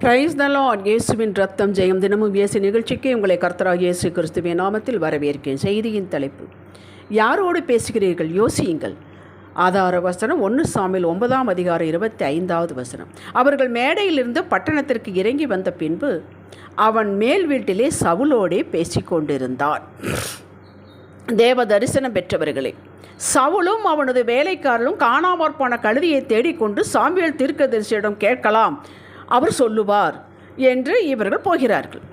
Praise the Lord. இயேசுவின் ரத்தம் ஜெயம். தினமும் இயேசு நிகழ்ச்சிக்கு உங்களை கர்த்தராகிய இயேசு கிறிஸ்துவின் நாமத்தில் வரவேற்கிறேன். செய்தியின் தலைப்பு, யாரோடு பேசுகிறீர்கள் யோசியுங்கள். ஆதார வசனம் 1 சாமுவேல் 9ஆம் அதிகாரம் 25வது வசனம். அவர்கள் மேடையிலிருந்து பட்டணத்திற்கு இறங்கி வந்த பின்பு அவன் மேல் வீட்டிலே சவுலோடே பேசிக்கொண்டிருந்தான். தேவ தரிசனம் பெற்றவர்களே, சவுலும் அவனது வேலைக்காரரும் காணாமற் போன கழுதையை தேடிக்கொண்டு சாமுவேல் தீர்க்கதரிசியிடம் கேட்கலாம், அவர் சொல்லுவார் என்று இவர்கள் போகிறார்கள்.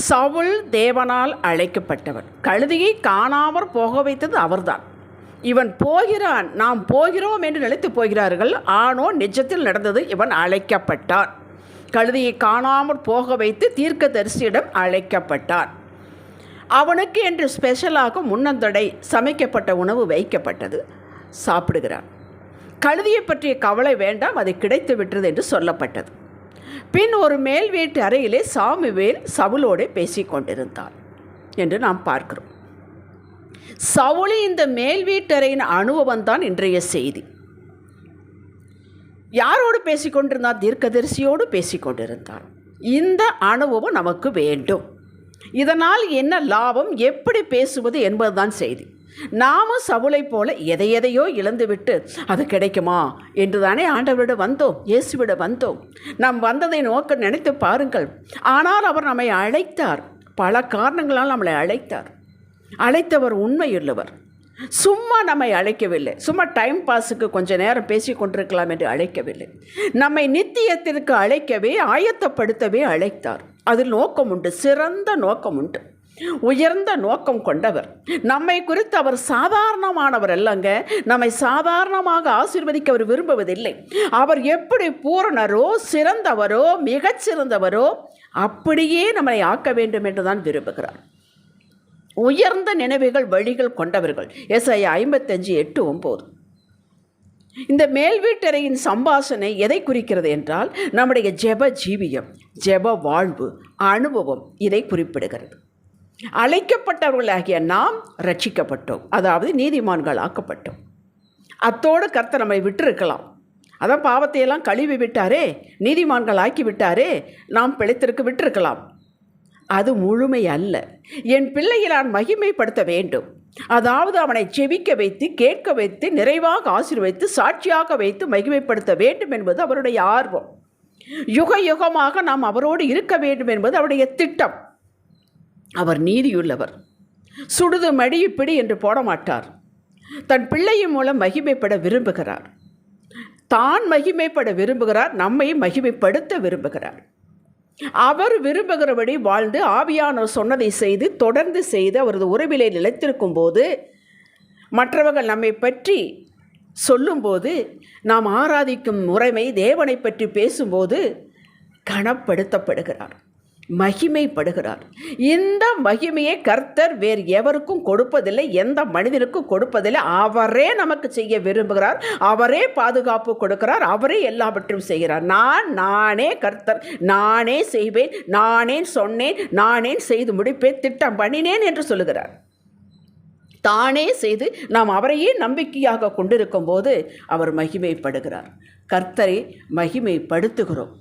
சவுல் தேவனால் அழைக்கப்பட்டவன். கழுதையை காணாமற் போக வைத்தது அவர்தான். இவன் போகிறான், நாம் போகிறோம் என்று நினைத்து போகிறார்கள். ஆனோ நிஜத்தில் நடந்தது, இவன் அழைக்கப்பட்டான். கழுதையை காணாமற் போக வைத்து தீர்க்கதரிசியிடம் அழைக்கப்பட்டான். அவனுக்கு என்று ஸ்பெஷலாக முன்னந்தொடை சமைக்கப்பட்ட உணவு வைக்கப்பட்டது. சாப்பிடுகிறான். கழுதியை பற்றிய கவலை வேண்டாம், அது கிடைத்து விட்டது என்று சொல்லப்பட்டது. பின் ஒரு மேல் வீட்டு அறையிலே சாமுவேல் சவுலோடு பேசிக்கொண்டிருந்தான் என்று நாம் பார்க்கிறோம். சவுலி இந்த மேல் வீட்டறையின் அனுபவம் தான் இன்றைய செய்தி. யாரோடு பேசிக்கொண்டிருந்தான்? தீர்க்கதரிசியோடு பேசிக்கொண்டிருந்தான். இந்த அனுபவம் நமக்கு வேண்டும். இதனால் என்ன லாபம், எப்படி பேசுவது என்பதுதான் செய்தி. நாமும் சவுலை போல எதையோ இழந்துவிட்டு அது கிடைக்குமா என்று தானே ஆண்டவரிடம் வந்தோம், இயேசுவிடம் வந்தோம். நாம் வந்ததை நோக்க நினைத்து பாருங்கள். ஆனால் அவர் நம்மை அழைத்தார். பல காரணங்களால் நம்மளை அழைத்தார். அழைத்தவர் உண்மையுள்ளவர். சும்மா நம்மை அழைக்கவில்லை. சும்மா டைம் பாஸுக்கு கொஞ்சம் நேரம் பேசி கொண்டிருக்கலாம் என்று அழைக்கவில்லை. நம்மை நித்தியத்திற்கு அழைக்கவே, ஆயத்தப்படுத்தவே அழைத்தார். அதில் நோக்கம் உண்டு, சிறந்த நோக்கம் உண்டு, உயர்ந்த நோக்கம் கொண்டவர். நம்மை குறித்து அவர் சாதாரணமானவர் அல்லங்க. நம்மை சாதாரணமாக ஆசீர்வதிக்க அவர் விரும்புவதில்லை. அவர் எப்படி பூரணரோ, சிறந்தவரோ, மிகச்சிறந்தவரோ அப்படியே நம்மை ஆக்க வேண்டும் என்று தான் விரும்புகிறார். உயர்ந்த நினைவுகள், வழிகள் கொண்டவர்கள். எஸ்ஐயா 55:8-9. இந்த மேல் வீட்டறையின் சம்பாஷணை எதை குறிக்கிறது என்றால், நம்முடைய ஜெப ஜீவியம், ஜெப வாழ்வு, அனுபவம் இதை குறிப்பிடுகிறது. அழைக்கப்பட்டவர்களாகிய நாம் ரட்சிக்கப்பட்டோம், அதாவது நீதிமான்கள் ஆக்கப்பட்டோம். அத்தோடு கர்த்தர் நம்மை விட்டிருக்கலாம். அதான் பாவத்தையெல்லாம் கழுவி விட்டாரே, நீதிமான்கள் ஆக்கி விட்டாரே, நாம் பிழைத்திருக்க விட்டிருக்கலாம். அது முழுமை அல்ல. என் பிள்ளையை நான் மகிமைப்படுத்த வேண்டும், அதாவது அவனை செவிக்க வைத்து, கேட்க வைத்து, நிறைவாக ஆசீர்வதித்து, சாட்சியாக வைத்து மகிமைப்படுத்த வேண்டும் என்பது அவருடைய ஆர்வம். யுக யுகமாக நாம் அவரோடு இருக்க வேண்டும் என்பது அவருடைய திட்டம். அவர் நீதியுள்ளவர். சுடுது மடி பிடி என்று போட மாட்டார். தன் பிள்ளையின் மூலம் மகிமைப்பட விரும்புகிறார். தான் மகிமைப்பட விரும்புகிறார், நம்மை மகிமைப்படுத்த விரும்புகிறார். அவர் விரும்புகிறபடி வாழ்ந்து, ஆவியானவர் சொன்னதை செய்து, தொடர்ந்து செய்து அவரது உறவிலே நிலைத்திருக்கும் போது, மற்றவர்கள் நம்மை பற்றி சொல்லும்போது, நாம் ஆராதிக்கும் முறைமை, தேவனை பற்றி பேசும்போது கனப்படுத்தப்படுகிறார், மகிமைப்படுகிறார். இந்த மகிமையை கர்த்தர் வேறு எவருக்கும் கொடுப்பதில்லை, எந்த மனிதனுக்கும் கொடுப்பதில்லை. அவரே நமக்கு செய்ய விரும்புகிறார். அவரே பாதுகாப்பு கொடுக்கிறார். அவரே எல்லாவற்றையும் செய்கிறார். நானே கர்த்தர், நானே செய்வேன், நானே சொன்னேன், நானே செய்து முடிப்பேன், திட்டம் பண்ணினேன் என்று சொல்லுகிறார். தானே செய்து நாம் அவரையே நம்பிக்கையாக கொண்டிருக்கும் போது அவர் மகிமைப்படுகிறார். கர்த்தரை மகிமைப்படுத்துகிறோம்.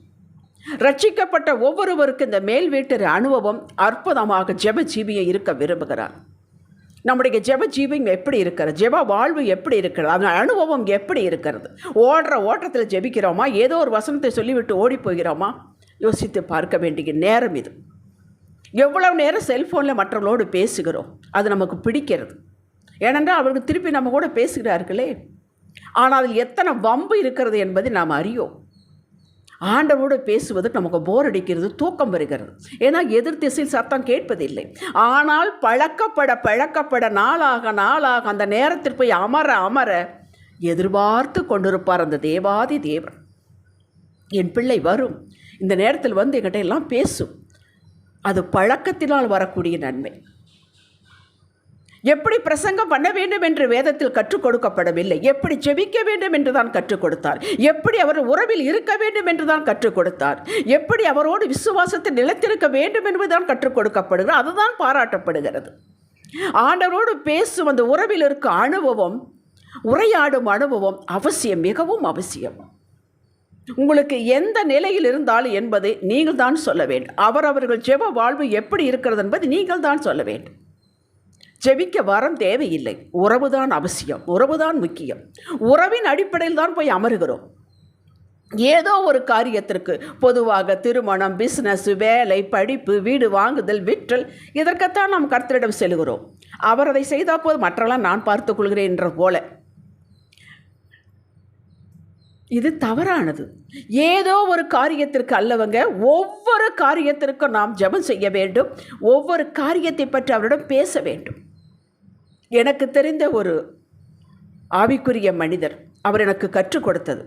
ரட்சிக்கப்பட்ட ஒவ்வொருவருக்கு இந்த மேல் வீட்டு அனுபவம் அற்புதமாக ஜெப ஜீவியை இருக்க விரும்புகிறார். நம்முடைய ஜெப ஜீவியம் எப்படி இருக்கிறது, ஜெப வாழ்வு எப்படி இருக்கிறது, அதன் அனுபவம் எப்படி இருக்கிறது? ஓடுற ஓட்டத்தில் ஜெபிக்கிறோமா? ஏதோ ஒரு வசனத்தை சொல்லிவிட்டு ஓடி போகிறோமா? யோசித்து பார்க்க வேண்டிய நேரம் இது. எவ்வளவு நேரம் செல்ஃபோனில் மற்றவர்களோடு பேசுகிறோம்? அது நமக்கு பிடிக்கிறது. ஏனென்றால் அவர்கள் திருப்பி நம்ம கூட பேசுகிறார்களே. ஆனால் அதில் எத்தனை வம்பு இருக்கிறது என்பதை நாம் அறியோம். ஆண்டவரோடு பேசுவதற்கு நமக்கு போர் அடிக்கிறது, தூக்கம் வருகிறது. ஏன்னா எதிர் திசையில் சத்தம் கேட்பதில்லை. ஆனால் பழக்கப்பட நாளாக அந்த நேரத்தில் போய் அமர எதிர்பார்த்து கொண்டிருப்பார் அந்த தேவாதி தேவன். என் பிள்ளை வரும், இந்த நேரத்தில் வந்து என்கிட்ட எல்லாம் பேசும். அது பழக்கத்தினால் வரக்கூடிய நன்மை. எப்படி பிரசங்கம் பண்ண வேண்டும் என்று வேதத்தில் கற்றுக் கொடுக்கப்படவில்லை. எப்படி ஜெபிக்க வேண்டும் என்று தான் கற்றுக் கொடுத்தார். எப்படி அவர் உறவில் இருக்க வேண்டும் என்று தான் கற்றுக் கொடுத்தார். எப்படி அவரோடு விசுவாசத்தில் நிலைத்திருக்க வேண்டும் என்பதுதான் கற்றுக் கொடுக்கப்படுகிறது. அதுதான் பாராட்டப்படுகிறது. ஆண்டவரோடு பேசும் அந்த உறவில் இருக்க அனுபவம், உரையாடும் அனுபவம் அவசியம், மிகவும் அவசியம். உங்களுக்கு எந்த நிலையில் இருந்தாலும் என்பதை நீங்கள் தான் சொல்ல வேண்டும். அவர்கள் ஜெப வாழ்வு எப்படி இருக்கிறது என்பதை நீங்கள் தான் சொல்ல வேண்டும். ஜெபிக்க வரம் தேவையில்லை. உறவுதான் அவசியம், உறவுதான் முக்கியம். உறவின் அடிப்படையில் தான் போய் அமருகிறோம். ஏதோ ஒரு காரியத்திற்கு, பொதுவாக திருமணம், பிஸ்னஸ், வேலை, படிப்பு, வீடு வாங்குதல், விற்றல், இதற்குத்தான் நாம் கர்த்தரிடம் செல்கிறோம். அவர் அதை செய்தால் போது மற்றெல்லாம் நான் பார்த்துக் கொள்கிறேன் என்ற போல. இது தவறானது. ஏதோ ஒரு காரியத்திற்கு அல்லவங்க, ஒவ்வொரு காரியத்திற்கும் நாம் ஜெபம் செய்ய வேண்டும். ஒவ்வொரு காரியத்தை பற்றி அவரிடம் பேச வேண்டும். எனக்கு தெரிந்த ஒரு ஆவிக்குரிய மனிதர், அவர் எனக்கு கற்றுக் கொடுத்தது,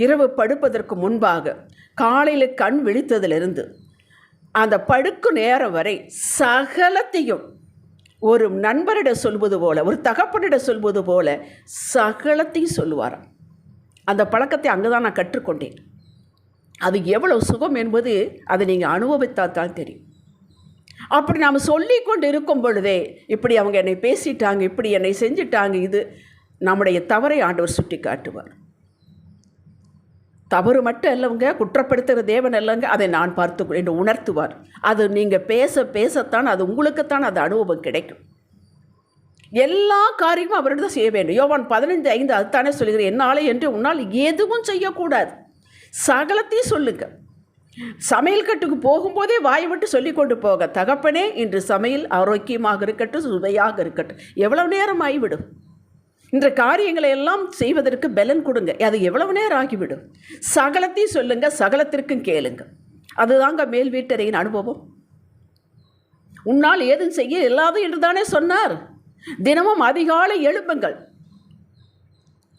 இரவு படுப்பதற்கு முன்பாக காலையில் கண் விழித்ததிலிருந்து அந்த படுக்கும் நேரம் வரை சகலத்தையும் ஒரு நண்பரிடம் சொல்வது போல, ஒரு தகப்பனிடம் சொல்வது போல சகலத்தையும் சொல்லுவாராம். அந்த பழக்கத்தை அங்கே தான் நான் கற்றுக்கொண்டேன். அது எவ்வளவு சுகம் என்பது அதை நீங்கள் அனுபவித்தால் தான் தெரியும். அப்படி நாம் சொல்லி கொண்டு இருக்கும் பொழுதே, இப்படி அவங்க என்னை பேசிட்டாங்க, இப்படி என்னை செஞ்சிட்டாங்க, இது நம்முடைய தவறை ஆண்டவர் சுட்டி காட்டுவார். தவறு மட்டும் இல்லைங்க, குற்றப்படுத்துகிற தேவன் இல்லைங்க, அதை நான் பார்த்து என்று உணர்த்துவார். அது நீங்கள் பேசத்தான் அது உங்களுக்குத்தான் அது அனுபவம் கிடைக்கும். எல்லா காரியமும் அவரிடம் தான் செய்ய வேண்டும். யோவான் 15:5 அதுதானே சொல்லுகிறேன், என்னாலே என்று உன்னால் எதுவும் செய்யக்கூடாது, சகலத்தையும் சொல்லுங்க. சமையல் கட்டுக்கு போகும்போதே வாயை விட்டு சொல்லி கொண்டு போக, தகப்பனே இன்று சமையல் ஆரோக்கியமாக இருக்கட்டும், சுவையாக இருக்கட்டும். எவ்வளவு நேரம் ஆகிவிடும்? இன்ற காரியங்களை எல்லாம் செய்வதற்கு பலன் கொடுங்க. அது எவ்வளவு நேரம் ஆகிவிடும்? சகலத்தையும் சொல்லுங்க, சகலத்திற்கும் கேளுங்க. அதுதாங்க மேல் வீட்டறையின் அனுபவம். உன்னால் ஏதும் செய்ய இல்லாது என்று தானே சொன்னார். தினமும் அதிகாலை எழுப்புங்கள்.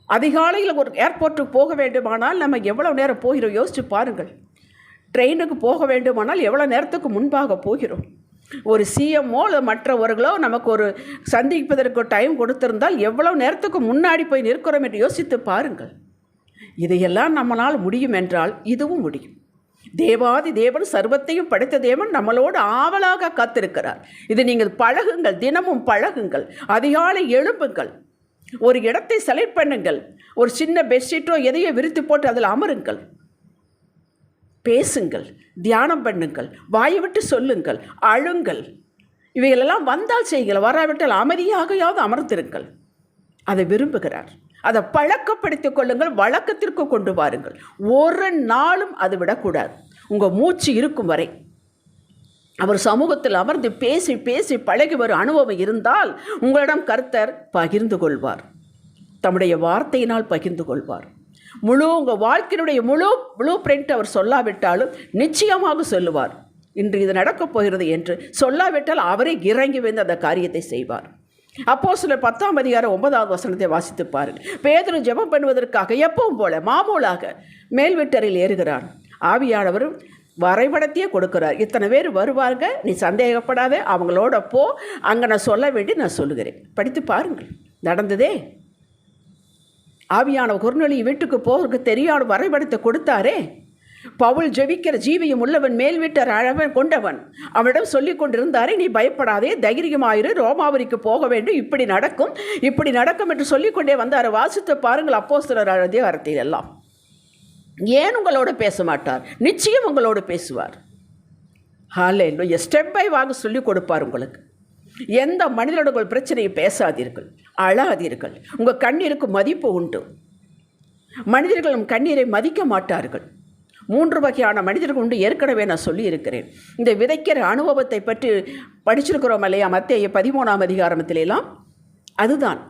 அதிகாலையில் ஒரு ஏர்போர்ட்டுக்கு போக வேண்டுமானால் நம்ம எவ்வளோ நேரம் போகிறோம் யோசிச்சு பாருங்கள். ட்ரெயினுக்கு போக வேண்டுமானால் எவ்வளோ நேரத்துக்கு முன்பாக போகிறோம். ஒரு சிஎம்ஓ மற்றவர்களோ நமக்கு ஒரு சந்திப்பதற்கு டைம் கொடுத்திருந்தால் எவ்வளோ நேரத்துக்கு முன்னாடி போய் நிற்கிறோம் என்று யோசித்து பாருங்கள். இதையெல்லாம் நம்மளால் முடியும் என்றால் இதுவும் முடியும். தேவாதி தேவன், சர்வத்தையும் படைத்த தேவன் நம்மளோடு ஆவலாக காத்திருக்கிறார். இது நீங்கள் பழகுங்கள், தினமும் பழகுங்கள். அதிகாலை எழுப்புங்கள், ஒரு இடத்தை செலக்ட் பண்ணுங்கள், ஒரு சின்ன பெட்ஷீட்டோ எதையோ விரித்து போட்டு அதில் அமருங்கள், பேசுங்கள், தியானம் பண்ணுங்கள், வாயை விட்டு சொல்லுங்கள், அழுங்கள். இவைகளெல்லாம் வந்தால் செய்யுங்கள், வராவிட்டால் அமைதியாகையாவது அமர்ந்திருங்கள். அதை விரும்புகிறார். அதை பழக்கப்படுத்திக் கொள்ளுங்கள், வழக்கத்திற்கு கொண்டு வாருங்கள். ஒரு நாளும் அது விடக்கூடாது. உங்கள் மூச்சு இருக்கும் வரை அவர் சமூகத்தில் அமர்ந்து பேசி பேசி பழகி வரும் அனுபவம் இருந்தால் உங்களிடம் கர்த்தர் பகிர்ந்து கொள்வார். தம்முடைய வார்த்தையினால் பகிர்ந்து கொள்வார். உங்கள் வாழ்க்கையினுடைய முழு பிரிண்ட் அவர் சொல்லாவிட்டாலும் நிச்சயமாக சொல்லுவார். இன்று இது நடக்கப் போகிறது என்று சொல்லாவிட்டால் அவரே இறங்கி வந்து அந்த காரியத்தை செய்வார். அப்போஸ்தலர் 10:9 வாசித்து பாருங்கள். பேதுரு ஜெபம் பண்ணுவதற்காக எப்பவும் போல மாமூலாக மேல் வீட்டறையில் ஏறுகிறான். ஆவியானவர் வரைபடத்தையே கொடுக்கிறார். இத்தனை பேர் வருவாங்க, நீ சந்தேகப்படாத, அவங்களோட போ, அங்கே நான் சொல்ல வேண்டி நான் சொல்லுகிறேன். படித்து பாருங்கள், நடந்ததே. ஆவியானவர் கொர்நேலியு வீட்டுக்கு போகிறதுக்கு தெரியாத வரைபடத்தை கொடுத்தாரே. பவுல் ஜெபிக்கிற ஜீவியம் உள்ளவன், மேல் வீட்டர் அழவன் கொண்டவன், அவனிடம் சொல்லி கொண்டிருந்தாரே, நீ பயப்படாதே, தைரியமாயிரு, ரோமாபுரிக்கு போக வேண்டும், இப்படி நடக்கும் என்று சொல்லிக்கொண்டே வந்தார். வாசித்து பாருங்கள் அப்போஸ்தலர் அதிகாரத்தில் எல்லாம். ஏன் உங்களோடு பேச மாட்டார்? நிச்சயம் உங்களோடு பேசுவார். ஹல்லேலூயா. ஸ்டெப் பை வாங்க சொல்லி கொடுப்பார் உங்களுக்கு. எந்த மனிதனோட உங்கள் பிரச்சனையை பேசாதீர்கள், அழாதீர்கள். உங்கள் கண்ணீருக்கு மதிப்பு உண்டு. மனிதர்கள் நம் கண்ணீரை மதிக்க மாட்டார்கள். 3 வகையான மனிதர்கள் உண்டு. ஏற்கனவே நான் சொல்லியிருக்கிறேன். இந்த விதைக்கிற அனுபவத்தை பற்றி படிச்சிருக்கிறோம் இல்லையா? மத்தேயு 13 அதுதான்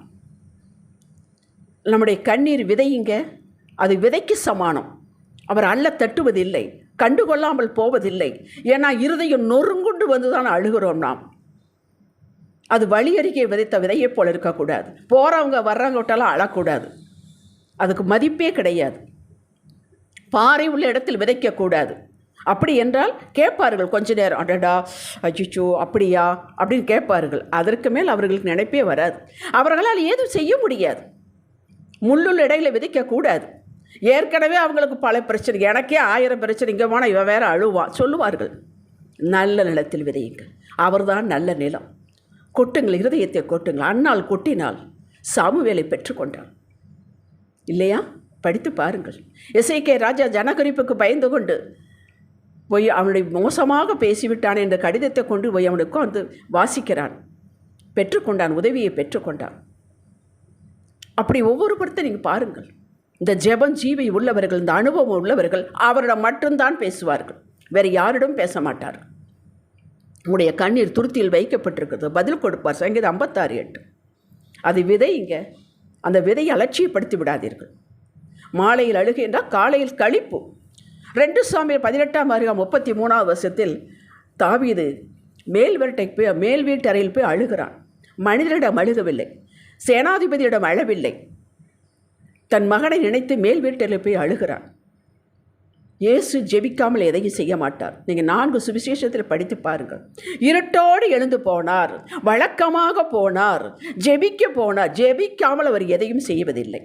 நம்முடைய கண்ணீர் விதையுங்க. அது விதைக்கு சமானம். அவர் அள்ள தட்டுவதில்லை, கண்டுகொள்ளாமல் போவதில்லை. ஏன்னா இருதயம் நொறுங்குண்டு வந்து தான் அழுகிறோம் நாம். அது வழி அருகே விதைத்த விதையை போல் இருக்கக்கூடாது. போகிறவங்க வர்றவங்கட்டாலும் அழக்கூடாது. அதுக்கு மதிப்பே கிடையாது. பாறை உள்ள இடத்தில் விதைக்கக்கூடாது. அப்படி என்றால் கேட்பார்கள் கொஞ்ச நேரம், அடடா அஜிச்சோ அப்படியா அப்படின்னு கேட்பார்கள். அதற்கு மேல் அவர்களுக்கு நினைப்பே வராது. அவர்களால் ஏதும் செய்ய முடியாது. முள்ளுள்ள இடையில விதைக்கக்கூடாது. ஏற்கனவே அவங்களுக்கு பல பிரச்சனை, எனக்கே 1000 பிரச்சனை, இங்கே போனால் இவன் வேற அழுவான் சொல்லுவார்கள். நல்ல நிலத்தில் விதையுங்கள். அவர்தான் நல்ல நிலம். கொட்டுங்கள், இருதயத்தை கொட்டுங்கள். அன்னாள் கொட்டினால் சாமுவேலை பெற்றுக்கொண்டாள் இல்லையா? படித்து பாருங்கள். எசேக்கியா ராஜா ஜனகரிப்புக்கு பயந்து கொண்டு போய் அவனுடைய மோசமாக பேசிவிட்டான் என்ற கடிதத்தை கொண்டு போய் அவனுக்கு வந்து வாசிக்கிறான். பெற்றுக்கொண்டான், உதவியை பெற்றுக்கொண்டான். அப்படி ஒவ்வொரு படத்தை நீங்கள் பாருங்கள். இந்த ஜெபம் ஜீவை உள்ளவர்கள், இந்த அனுபவம் உள்ளவர்கள் அவரிடம் மட்டும்தான் பேசுவார்கள், வேறு யாரிடம் பேச மாட்டார்கள். உங்களுடைய கண்ணீர் துருத்தியில் வைக்கப்பட்டிருக்கிறது, பதில் கொடுப்பார். சங்கீதம் 56:8. அது விதைங்க. அந்த விதையை அலட்சியப்படுத்தி விடாதீர்கள். மாலையில் அழுகை என்றால் காலையில் களிப்பு. 2 சாமுவேல் 18:33 தாவீது மேல் வீட்டறையில் போய் அழுகிறான். மனிதரிடம் அழுகவில்லை, சேனாதிபதியிடம் அழவில்லை, தன் மகனை நினைத்து மேல் வீட்டறையில் போய் அழுகிறான். இயேசு ஜெபிக்காமல் எதையும் செய்ய மாட்டார். நீங்கள் 4 சுவிசேஷத்தில் படித்து பாருங்கள். இருட்டோடு எழுந்து போனார், வழக்கமாக போனார், ஜெபிக்க போனார். ஜெபிக்காமல் அவர் எதையும் செய்வதில்லை.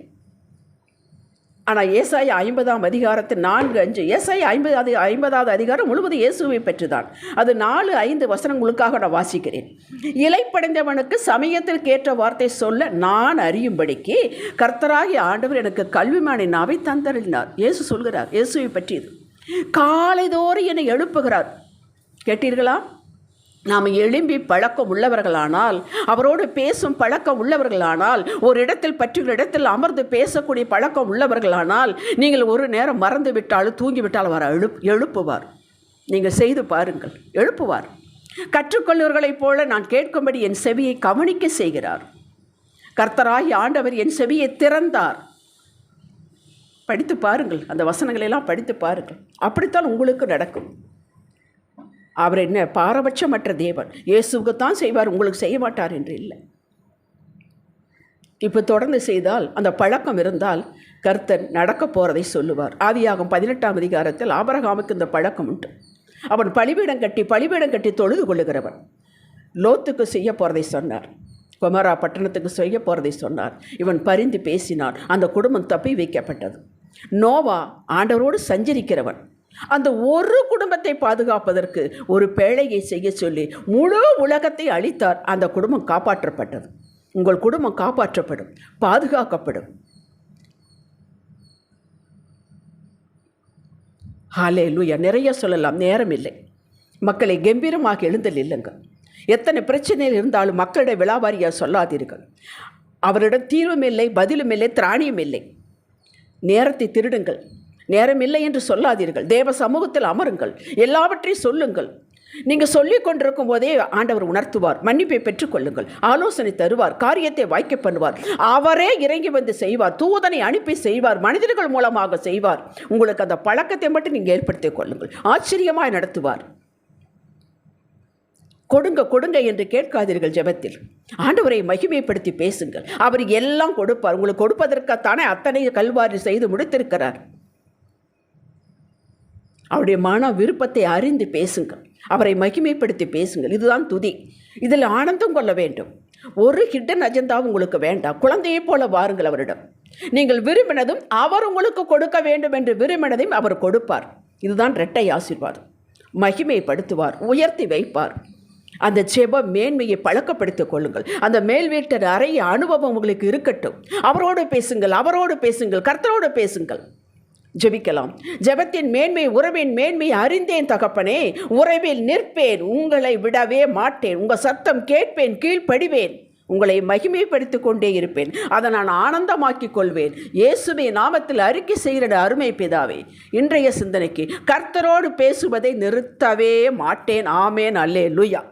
ஆனால் ஏசாயா 50:4-5, ஏசாயா 50வது அதிகாரம் முழுவதும் இயேசுவை பெற்றுதான். அது 4-5 வசனங்களுக்காக நான் வாசிக்கிறேன். இலைப்படைந்தவனுக்கு சமயத்திற்கு ஏற்ற வார்த்தை சொல்ல நான் அறியும்படிக்கு கர்த்தராகிய ஆண்டவர் எனக்கு கல்விமானி நாவை தந்தருளினார். இயேசு சொல்கிறார் இயேசுவை பற்றியது. காலைதோறும் என்னை எழுப்புகிறார். கேட்டீர்களா? நாம் எழும்பி பழக்கம் உள்ளவர்களானால், அவரோடு பேசும் பழக்கம் உள்ளவர்களானால், ஒரு இடத்தில் பற்றிய இடத்தில் அமர்ந்து பேசக்கூடிய பழக்கம் உள்ளவர்களானால், நீங்கள் ஒரு நேரம் மறந்து விட்டாலும் தூங்கிவிட்டால் அவர் எழுப்புவார். நீங்கள் செய்து பாருங்கள், எழுப்புவார். கற்றுக்கொள்வர்களைப் போல நான் கேட்கும்படி என் செவியை கவனிக்க செய்கிறார். கர்த்தராகி ஆண்டவர் என் செவியை திறந்தார். படித்து பாருங்கள், அந்த வசனங்களெல்லாம் படித்து பாருங்கள். அப்படித்தான் உங்களுக்கு நடக்கும். அவர் என்ன பாரபட்சமற்ற தேவன். இயேசுக்குத்தான் செய்வார், உங்களுக்கு செய்ய மாட்டார் என்று இல்லை. இப்போ தொடர்ந்து செய்தால், அந்த பழக்கம் இருந்தால் கர்த்தர் நடக்க போகிறதை சொல்லுவார். ஆதியாகமம் 18 ஆபிரகாமுக்கு இந்த பழக்கம் உண்டு. அவன் பலிபீடம் கட்டி தொழுது கொள்ளுகிறவன். லோத்துக்கு செய்ய போகிறதை சொன்னார், கொமரா பட்டணத்துக்கு செய்ய போகிறதை சொன்னார். இவன் பரிந்து பேசினான், அந்த குடும்பம் தப்பி வைக்கப்பட்டது. நோவா ஆண்டவரோடு சஞ்சரிக்கிறவன். அந்த ஒரு குடும்பத்தை பாதுகாப்பதற்கு ஒரு பேழையை செய்ய சொல்லி முழு உலகத்தை அழித்தார். அந்த குடும்பம் காப்பாற்றப்பட்டது. உங்கள் குடும்பம் காப்பாற்றப்படும், பாதுகாக்கப்படும். ஹல்லேலூயா. நிறைய சொல்லலாம், நேரம் இல்லை. மக்களை கம்பீரமாக எழுந்தல் இல்லைங்க. எத்தனை பிரச்சனைகள் இருந்தாலும் மக்களிடம் விளாவாரியாக சொல்லாதீர்கள். அவரிடம் தீர்வும் இல்லை, பதிலும் இல்லை, திராணியும் இல்லை. நேரத்தை திருடுங்கள். நேரம் இல்லை என்று சொல்லாதீர்கள். தேவ சமூகத்தில் அமருங்கள், எல்லாவற்றையும் சொல்லுங்கள். நீங்கள் சொல்லிக் கொண்டிருக்கும் போதே ஆண்டவர் உணர்த்துவார். மன்னிப்பை பெற்றுக்கொள்ளுங்கள், ஆலோசனை தருவார், காரியத்தை வாய்க்க பண்ணுவார். அவரே இறங்கி வந்து செய்வார், தூதனை அனுப்பி செய்வார், மனிதர்கள் மூலமாக செய்வார். உங்களுக்கு அந்த பழக்கத்தை மட்டும் நீங்கள் ஏற்படுத்திக் கொள்ளுங்கள். ஆச்சரியமாய் நடத்துவார். கொடுங்க என்று கேட்காதீர்கள். ஜெபத்தில் ஆண்டவரை மகிமைப்படுத்தி பேசுங்கள். அவர் எல்லாம் கொடுப்பார். உங்களுக்கு கொடுப்பதற்காகத்தானே அத்தனை கல்வாரி செய்து முடித்திருக்கிறார். அவருடைய மன விருப்பத்தை அறிந்து பேசுங்கள். அவரை மகிமைப்படுத்தி பேசுங்கள். இதுதான் துதி. இதில் ஆனந்தம் கொள்ள வேண்டும். ஒரு ஹிடன் அஜெண்டாவும் உங்களுக்கு வேண்டாம். குழந்தையை போல வாருங்கள் அவரிடம். நீங்கள் விரும்பினதும் அவர் உங்களுக்கு கொடுக்க வேண்டும் என்று விரும்பினதையும் அவர் கொடுப்பார். இதுதான் இரட்டை ஆசீர்வாதம். மகிமைப்படுத்துவார், உயர்த்தி வைப்பார். அந்த ஜெப மேன்மையை பழக்கப்படுத்திக் கொள்ளுங்கள். அந்த மேல் வீட்டு அறை அனுபவம் உங்களுக்கு இருக்கட்டும். அவரோடு பேசுங்கள், கர்த்தரோடு பேசுங்கள். ஜெபிக்கலாம். ஜெபத்தின் மேன்மை, உறவின் மேன்மை அறிந்தேன் தகப்பனே. உறவில் நிற்பேன், உங்களை விடவே மாட்டேன். உங்கள் சத்தம் கேட்பேன், கீழ்ப்படிவேன். உங்களை மகிமைப்படுத்திக் கொண்டே இருப்பேன். அதை நான் ஆனந்தமாக்கிக் கொள்வேன். இயேசுவை நாமத்தில் அறிக்கை செய்கிற அருமை பிதாவே, இன்றைய சிந்தனைக்கு கர்த்தரோடு பேசுவதை நிறுத்தவே மாட்டேன். ஆமேன். அல்லேலூயா.